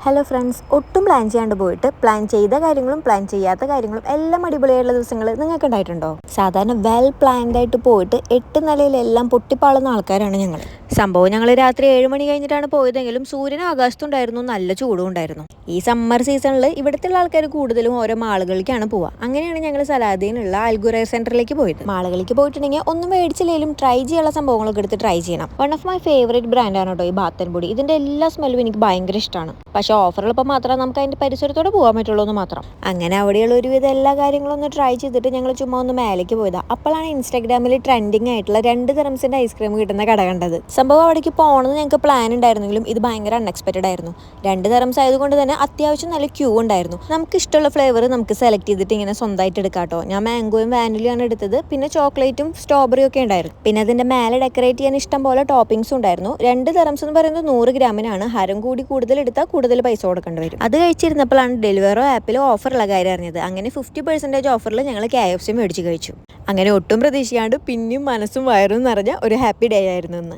Hello friends, ഒട്ടും plan ചെയ്യാണ്ട് പോയിട്ട് പ്ലാൻ ചെയ്ത കാര്യങ്ങളും പ്ലാൻ ചെയ്യാത്ത കാര്യങ്ങളും എല്ലാം അടിപൊളിയായുള്ള ദിവസങ്ങൾ നിങ്ങൾക്ക് ഉണ്ടായിട്ടുണ്ടോ? സാധാരണ വെൽ പ്ലാൻഡ് ആയിട്ട് പോയിട്ട് 8 നിലയിലെല്ലാം പൊട്ടിപ്പാളുന്ന ആൾക്കാരാണ് ഞങ്ങൾ. സംഭവം ഞങ്ങൾ രാത്രി 7 മണി കഴിഞ്ഞിട്ടാണ് പോയതെങ്കിലും സൂര്യൻ ആകാശത്തുണ്ടായിരുന്നു, നല്ല ചൂടും ഉണ്ടായിരുന്നു. ഈ സമ്മർ സീസണിൽ ഇവിടുത്തെ ആൾക്കാർ കൂടുതലും ഓരോ മാളുകളിലേക്കാണ് പോവുക. അങ്ങനെയാണ് ഞങ്ങൾ സലാദീനുള്ള അൽഗുറ സെന്ററിലേക്ക് പോയത്. മാളുകളിലേക്ക് പോയിട്ടുണ്ടെങ്കിൽ ഒന്നും മേടിച്ചില്ലെങ്കിലും ട്രൈ ചെയ്യാനുള്ള സംഭവങ്ങളൊക്കെ എടുത്ത് ട്രൈ ചെയ്യണം. വൺ ഓഫ് മൈ ഫേവറേറ്റ് ബ്രാൻഡാണ് കേട്ടോ ഈ ബാത്ത് ആൻഡ് ബോഡി. ഇതിന്റെ എല്ലാ സ്മെല്ലും എനിക്ക് ഭയങ്കര ഇഷ്ടമാണ്. പക്ഷെ ഓഫറുള്ളപ്പോൾ മാത്രമേ നമുക്ക് അതിന്റെ പരിസരത്തോടെ പോകാൻ പറ്റുള്ളൂ എന്ന് മാത്രം. അങ്ങനെ അവിടെയുള്ള ഒരുവിധം എല്ലാ കാര്യങ്ങളും ഒന്ന് ട്രൈ ചെയ്തിട്ട് ഞങ്ങൾ ചുമ്മാ ഒന്ന് മേലേക്ക് പോയതാ. അപ്പോഴാണ് ഇൻസ്റ്റാഗ്രാമിൽ ട്രെൻഡിങ് ആയിട്ടുള്ള 2 ദിറംസിന്റെ ഐസ്ക്രീം കിട്ടുന്ന കട കണ്ടത്. സംഭവം അവിടേക്ക് പോകണമെന്ന് ഞങ്ങൾക്ക് പ്ലാൻ ഉണ്ടായിരുന്നെങ്കിലും ഇത് ഭയങ്കര അൺഎക്സ്പെക്റ്റഡ് ആയിരുന്നു. 2 ദിറംസ് ആയതുകൊണ്ട് തന്നെ അത്യാവശ്യം നല്ല ക്യൂ ഉണ്ടായിരുന്നു. നമുക്ക് ഇഷ്ടമുള്ള ഫ്ലേവർ നമുക്ക് സെലക്ട് ചെയ്തിട്ട് ഇങ്ങനെ സ്വന്തമായിട്ട് എടുക്കാം കേട്ടോ. ഞാൻ മാംഗോയും വാനിലയാണ് എടുത്തത്. പിന്നെ ചോക്ലേറ്റും സ്ട്രോബെറിയും ഒക്കെ ഉണ്ടായിരുന്നു. പിന്നെ അതിന്റെ മേലെ ഡെക്കറേറ്റ് ചെയ്യാൻ ഇഷ്ടം പോലെ ടോപ്പിംഗ്സും ഉണ്ടായിരുന്നു. 2 ദിറംസ് എന്ന് പറയുന്നത് 100 ഗ്രാമിനാണ്. ഹരം കൂടി കൂടുതൽ എടുത്താൽ കൂടുതൽ പൈസ കൊടുക്കേണ്ടി വരും. അത് കഴിച്ചിരുന്നപ്പോഴാണ് ഡെലിവറോ ആപ്പിലോ ഓഫറുള്ള കാര്യം അറിഞ്ഞത്. അങ്ങനെ 50% ഓഫറിൽ ഞങ്ങൾ KFC മേടിച്ച് കഴിച്ചു. അങ്ങനെ ഒട്ടും പ്രതീക്ഷിക്കാണ്ട് പിന്നെയും മനസ്സും വയറും നിറഞ്ഞ ഒരു ഹാപ്പി ഡേ ആയിരുന്നു ഇന്ന്.